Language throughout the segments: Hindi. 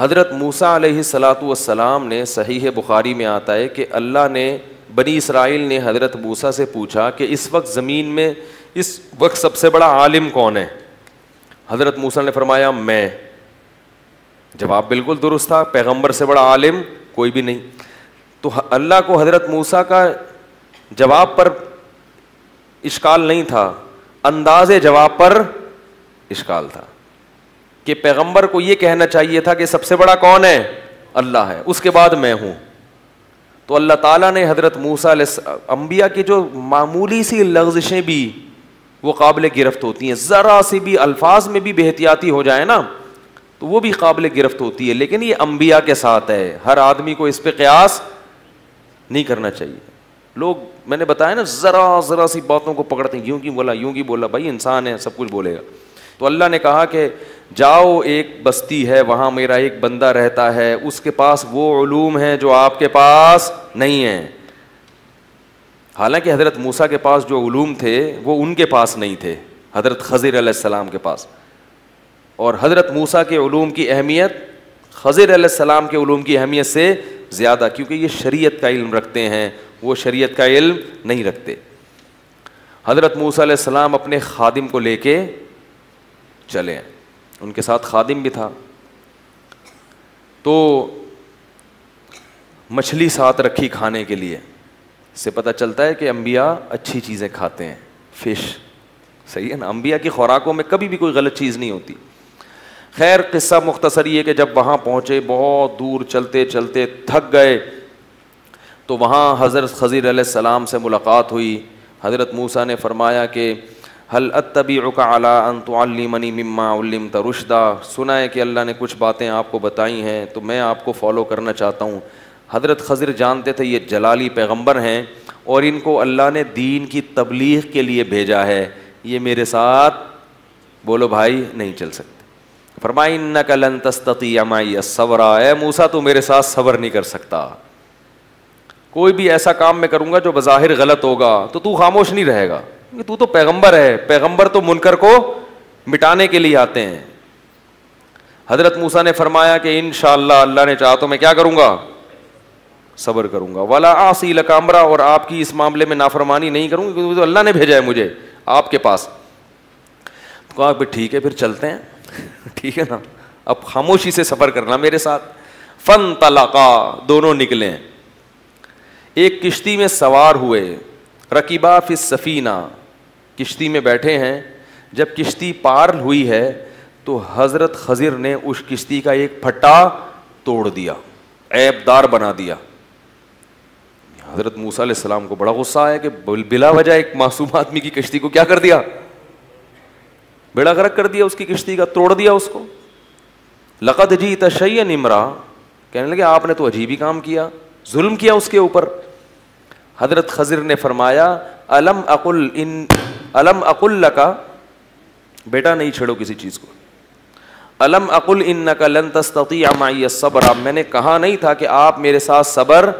हज़रत मूसा अलैहिस्सलातु वस्सलाम ने, सहीह बुखारी में आता है कि अल्लाह ने, बनी इसराइल ने हज़रत मूसा से पूछा कि इस वक्त ज़मीन में इस वक्त सबसे बड़ा आलिम कौन है। हज़रत मूसा ने फरमाया मैं। जवाब बिल्कुल दुरुस्त था, पैगंबर से बड़ा आलिम कोई भी नहीं। तो अल्लाह को हज़रत मूसा का जवाब पर इश्काल नहीं था, अंदाज़े जवाब पर इश्काल था कि पैगंबर को यह कहना चाहिए था कि सबसे बड़ा कौन है, अल्लाह है, उसके बाद मैं हूं। तो अल्लाह ताला ने हज़रत मूसा अंबिया की जो मामूली सी लग़ज़िशें भी वो काबिल गिरफ्त होती हैं, ज़रा सी भी अल्फाज में भी बेहतियाती हो जाए ना तो वो भी काबिल गिरफ्त होती है। लेकिन ये अंबिया के साथ है, हर आदमी को इस पे क़यास नहीं करना चाहिए। लोग, मैंने बताया ना, ज़रा सी बातों को पकड़ते हैं, यूं की बोला, भाई इंसान है, सब कुछ बोलेगा। तो अल्लाह ने कहा कि जाओ, एक बस्ती है, वहाँ मेरा एक बंदा रहता है, उसके पास वो उलूम हैं जो आपके पास नहीं है। हालांकि हज़रत मूसा के पास जो उलूम थे वो उनके पास नहीं थे, हज़रत खज़िर अलैहिस्सलाम के पास। और हज़रत मूसा के उलूम की अहमियत खज़िर अलैहिस्सलाम के उलूम की अहमियत से ज़्यादा, क्योंकि ये शरीयत का इल्म रखते हैं, वो शरीयत का इल्म नहीं रखते। हज़रत मूसा अलैहिस्सलाम अपने खादिम को लेके चले, उनके साथ खादिम भी था। तो मछली साथ रखी खाने के लिए, इससे पता चलता है कि अंबिया अच्छी चीज़ें खाते हैं, फ़िश, सही है ना। अंबिया की खुराकों में कभी भी कोई गलत चीज़ नहीं होती। खैर, किस्सा मुख्तसर ये कि जब वहाँ पहुँचे, बहुत दूर चलते चलते थक गए, तो वहाँ हज़रत खज़िर अलैहिस्सलाम से मुलाकात हुई। हज़रत मूसा ने फरमाया कि हल अत्तबीउका अला अन तुअल्लिमनी मिम्मा उल्लिमत रुश्दा, सुना है कि अल्लाह ने कुछ बातें आपको बताई हैं तो मैं आपको फॉलो करना चाहता हूँ। हज़रत खज़िर जानते थे ये जलाली पैगंबर हैं और इनको अल्लाह ने दीन की तबलीग के लिए भेजा है, ये मेरे साथ, बोलो भाई, नहीं चल सकते। फरमाया इन्नका लन तस्ततिअ मई सब्रा, ए मूसा तू मेरे साथ सब्र नहीं कर सकता, कोई भी ऐसा काम मैं करूँगा जो बज़ाहिर गलत होगा तो तू खामोश नहीं रहेगा, तू तो पैगंबर है, पैगंबर तो मुनकर को मिटाने के लिए आते हैं। हज़रत मूसा ने फरमाया कि इंशाअल्लाह अल्लाह ने चाहा तो मैं क्या करूँगा, सब्र करूँगा। वाला आसी लका अमरा, और आपकी इस मामले में नाफरमानी नहीं करूँगी क्योंकि तो अल्लाह ने भेजा है मुझे आपके पास। तो कहा फिर ठीक है, फिर चलते हैं ठीक है ना, अब खामोशी से सफ़र करना मेरे साथ। फन तलाका, दोनों निकले, एक किश्ती में सवार हुए, रकीबा फिस सफ़ीना, किश्ती में बैठे हैं। जब किश्ती पार हुई है तो हज़रत खज़िर ने उस किश्ती का एक फट्टा तोड़ दिया, ऐबदार बना दिया। हज़रत मूसा अलैहिस्सलाम को बड़ा गुस्सा आया कि बिला वजह एक मासूम आदमी की किश्ती को क्या कर दिया, बेड़ा गर्क कर दिया, उसकी किश्ती का तोड़ दिया उसको। लक़द जीत शय्यन इमरा, कहने लगे आपने तो अजीब ही काम किया, जुल्म किया उसके ऊपर। हज़रत खज़िर ने फरमाया अलम अकुल लका, बेटा नहीं छेड़ो किसी चीज़ को, अलम अकुल इन्नका लन तस्ततिअ मई सब्रा, मैंने कहा नहीं था कि आप मेरे साथ सब्र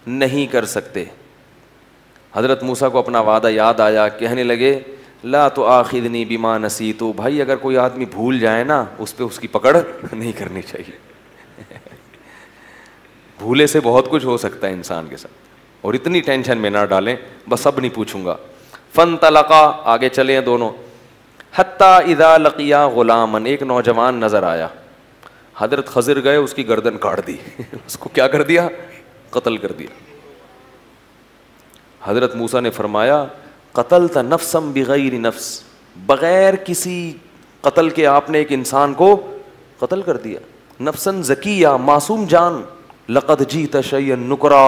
नहीं कर सकते। हज़रत मूसा को अपना वादा याद आया, कहने लगे ला तो आखिदनी बिमा नसीतु, भाई अगर कोई आदमी भूल जाए ना उस पर उसकी पकड़ नहीं करनी चाहिए भूले से बहुत कुछ हो सकता है इंसान के साथ, और इतनी टेंशन में ना डालें, बस अब नहीं पूछूंगा। फ़न तलका, आगे चले हैं दोनों। हत्ता इदा लकिया गुलामन, एक नौजवान नज़र आया, हज़रत खज़िर गए उसकी गर्दन काट दी उसको क्या कर दिया, कत्ल कर दिया। हज़रत मूसा ने फरमाया क़तलत नफ्सम बिग़ैरि नफ्स, बग़ैर किसी कत्ल के आपने एक इंसान को कत्ल कर दिया। नफ्सन ज़किया, मासूम जान। लक़द जीत शय्यन नुकरा,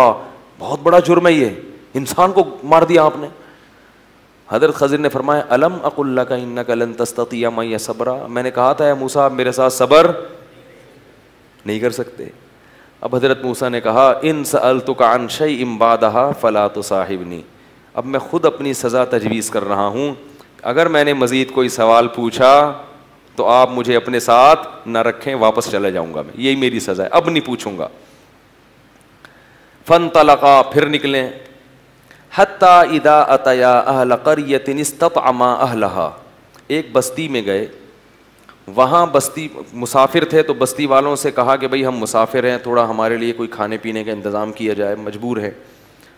बहुत बड़ा जुर्म है ये, इंसान को मार दिया आपने। हज़रत खज़िर ने फरमाया अलम अक़ुल लका इन्नका लन तस्ततिअ मई सब्रा, मैंने कहा था मूसा आप मेरे साथ सब्र नहीं कर सकते। अब हज़रत मूसा ने कहा इन सअलतुका अन शैइन बादहा फला तुसाहिबनी, अब मैं ख़ुद अपनी सज़ा तजवीज़ कर रहा हूँ, अगर मैंने मज़ीद कोई सवाल पूछा तो आप मुझे अपने साथ न रखें, वापस चला जाऊँगा मैं, यही मेरी सज़ा है, अब नहीं पूछूँगा। फ़न तलक़ा, फिर निकले। हत्ता इदा अतया अहल क़रयतिन इस्ततअमा अहलहा, एक बस्ती में गए, वहाँ बस्ती मुसाफिर थे, तो बस्ती वालों से कहा कि भाई हम मुसाफिर हैं, थोड़ा हमारे लिए कोई खाने पीने का इंतज़ाम किया जाए, मजबूर है।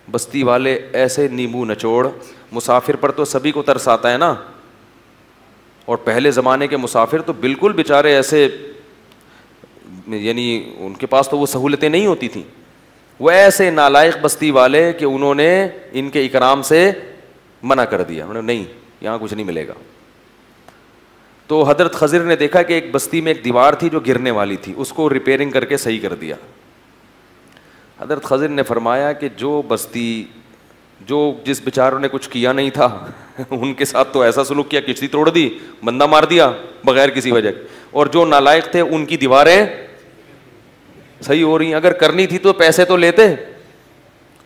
बस्ती वाले ऐसे नींबू नचोड़, मुसाफिर पर तो सभी को तरस आता है ना, और पहले ज़माने के मुसाफिर तो बिल्कुल बेचारे ऐसे, यानी उनके पास तो वो सहूलतें नहीं होती थी, वो ऐसे नालायक बस्ती वाले कि उन्होंने इनके इकराम से मना कर दिया। उन्होंने नहीं, यहाँ कुछ नहीं मिलेगा। तो हज़रत खज़िर ने देखा कि एक बस्ती में एक दीवार थी जो गिरने वाली थी, उसको रिपेयरिंग करके सही कर दिया। हज़रत खज़िर ने फरमाया कि जिस बेचारों ने कुछ किया नहीं था उनके साथ तो ऐसा सलूक किया, किश्ती तोड़ दी, बंदा मार दिया बगैर किसी वजह, और जो नालायक थे उनकी दीवारें सही हो रही। अगर करनी थी तो पैसे तो लेते,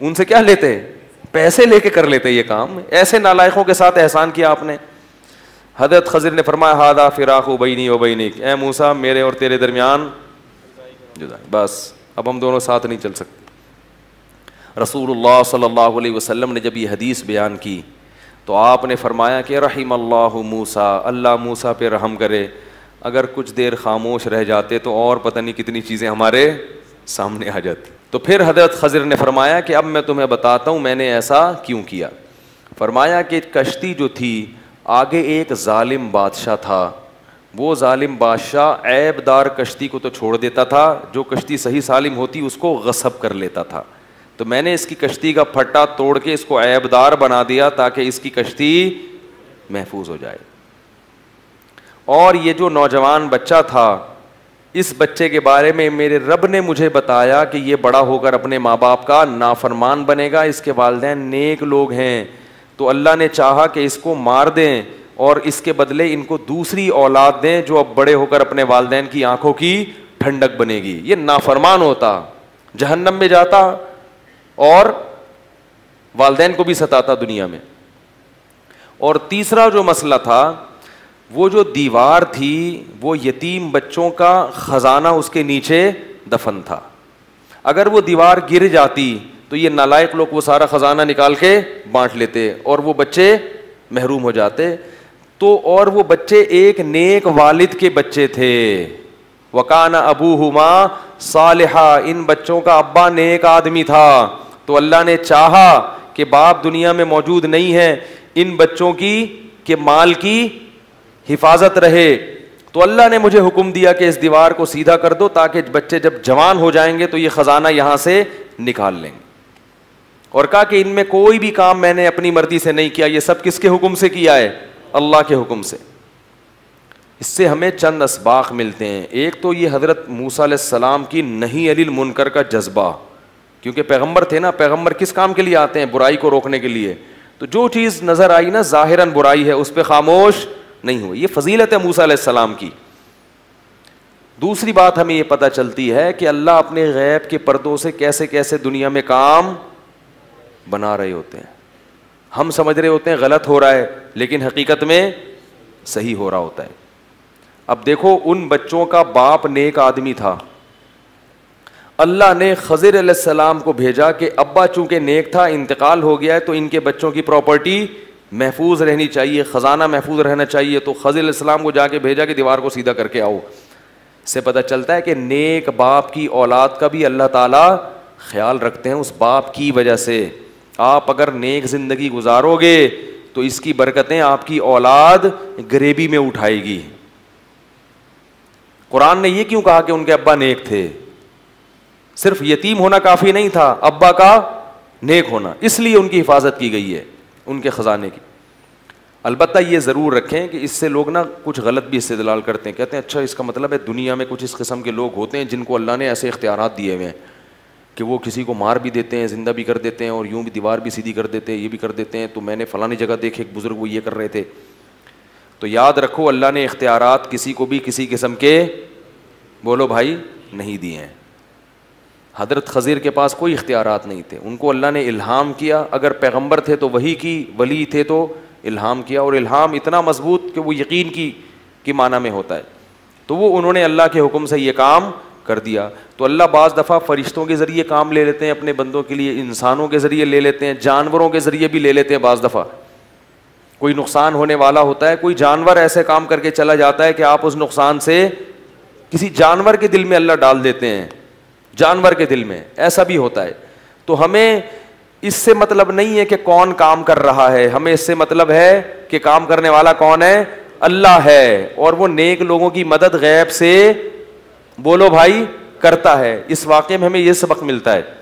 उनसे क्या लेते, पैसे लेके कर लेते ये काम। ऐसे नालायकों के साथ एहसान किया आपने। हज़रत खज़िर ने फरमाया हादा फ़िराक़ु बैनी व बैनिक, ए मूसा मेरे और तेरे दरमियान जुदाई, बस अब हम दोनों साथ नहीं चल सकते। रसूलुल्लाह सल्लल्लाहु अलैहि वसल्लम ने जब ये हदीस बयान की तो आपने फरमाया कि रहिमल्लाहु मूसा, अल्लाह मूसा पे रहम करे, अगर कुछ देर खामोश रह जाते तो और पता नहीं कितनी चीज़ें हमारे सामने आ जाती। तो फिर हज़रत खज़िर ने फरमाया कि अब मैं तुम्हें बताता हूँ मैंने ऐसा क्यों किया। फरमाया कि कश्ती जो थी, आगे एक जालिम बादशाह था, वो जालिम बादशाह ऐबदार कश्ती को तो छोड़ देता था, जो कश्ती सही सालिम होती उसको गसब कर लेता था। तो मैंने इसकी कश्ती का फट्टा तोड़ के इसको ऐबदार बना दिया ताकि इसकी कश्ती महफूज हो जाए। और ये जो नौजवान बच्चा था, इस बच्चे के बारे में मेरे रब ने मुझे बताया कि ये बड़ा होकर अपने माँ बाप का नाफरमान बनेगा, इसके वालिदैन नेक लोग हैं, तो अल्लाह ने चाहा कि इसको मार दें और इसके बदले इनको दूसरी औलाद दें जो अब बड़े होकर अपने वालिदैन की आंखों की ठंडक बनेगी। ये नाफरमान होता, जहन्नम में जाता और वालिदैन को भी सताता दुनिया में। और तीसरा जो मसला था, वो जो दीवार थी वो यतीम बच्चों का खजाना उसके नीचे दफन था। अगर वो दीवार गिर जाती तो ये नालायक लोग वो सारा खजाना निकाल के बांट लेते और वो बच्चे महरूम हो जाते। तो और वो बच्चे एक नेक वालिद के बच्चे थे, वकाना अबूहुमा सालिहा, इन बच्चों का अब्बा नेक आदमी था। तो अल्लाह ने चाहा कि बाप दुनिया में मौजूद नहीं है, इन बच्चों की के माल की हिफाजत रहे। तो अल्लाह ने मुझे हुक्म दिया कि इस दीवार को सीधा कर दो ताकि बच्चे जब जवान हो जाएंगे तो ये खजाना यहां से निकाल लेंगे। और कहा कि इनमें कोई भी काम मैंने अपनी मर्जी से नहीं किया, ये सब किसके हुक्म से किया है, अल्लाह के हुक्म से। इससे हमें चंद असबाक मिलते हैं। एक तो ये हजरत मूसा अलैहिस्सलाम की नहीं अनिल मुनकर का जज्बा, क्योंकि पैगंबर थे ना, पैगंबर किस काम के लिए आते हैं, बुराई को रोकने के लिए। तो जो चीज़ नजर आई ना जाहिरन बुराई है, उस पर खामोश नहीं हुई, ये फजीलत है मूसा अलैहिस्सलाम की। दूसरी बात हमें ये पता चलती है कि अल्लाह अपने गैब के पर्दों से कैसे कैसे दुनिया में काम बना रहे होते हैं। हम समझ रहे होते हैं गलत हो रहा है, लेकिन हकीकत में सही हो रहा होता है। अब देखो, उन बच्चों का बाप नेक आदमी था, अल्लाह ने खज़िर अलैहिस्सलाम को भेजा कि अब्बा चूंकि नेक था, इंतकाल हो गया है, तो इनके बच्चों की प्रॉपर्टी महफूज रहनी चाहिए, ख़जाना महफूज रहना चाहिए। तो खज़िर अलैहिस्सलाम को जाके भेजा कि दीवार को सीधा करके आओ। इससे पता चलता है कि नेक बाप की औलाद का भी अल्लाह ताला ख्याल रखते हैं। उस बाप की वजह से आप अगर नेक ज़िंदगी गुजारोगे तो इसकी बरकतें आपकी औलाद गरीबी में उठाएगी। कुरान ने यह क्यों कहा कि उनके अब्बा नेक थे? सिर्फ यतीम होना काफ़ी नहीं था, अब्बा का नेक होना, इसलिए उनकी हिफाजत की गई है उनके ख़जाने की। अलबत्ता ये ज़रूर रखें कि इससे लोग ना कुछ गलत भी इस्तेदलाल करते हैं, कहते हैं अच्छा इसका मतलब है दुनिया में कुछ इस किस्म के लोग होते हैं जिनको अल्लाह ने ऐसे इख्तियारात दिए हुए हैं कि वो किसी को मार भी देते हैं, ज़िंदा भी कर देते हैं, और यूँ भी दीवार भी सीधी कर देते हैं, ये भी कर देते हैं। तो मैंने फ़लानी जगह देखे एक बुज़ुर्ग वो ये कर रहे थे। तो याद रखो, अल्लाह ने इख्तियारात किसी को भी किसी किस्म के, बोलो भाई, नहीं दिए हैं। हज़रत खज़िर के पास कोई इख्तियारात नहीं थे, उनको अल्लाह ने इल्हाम किया। अगर पैगंबर थे तो वही की, वली थे तो इल्हाम किया, और इल्हाम इतना मजबूत कि वो यकीन की माना में होता है। तो वो उन्होंने अल्लाह के हुक्म से ये काम कर दिया। तो अल्लाह बाज़ दफ़ा फ़रिश्तों के ज़रिए काम ले लेते हैं अपने बंदों के लिए, इंसानों के ज़रिए ले लेते हैं, जानवरों के ज़रिए भी ले लेते हैं बाज़ दफ़ा। कोई नुकसान होने वाला होता है, कोई जानवर ऐसे काम करके चला जाता है कि आप उस नुकसान से किसी जानवर के दिल में अल्लाह डाल देते हैं, जानवर के दिल में, ऐसा भी होता है। तो हमें इससे मतलब नहीं है कि कौन काम कर रहा है, हमें इससे मतलब है कि काम करने वाला कौन है, अल्लाह है, और वो नेक लोगों की मदद गैब से, बोलो भाई, करता है। इस वाक़े में हमें यह सबक मिलता है।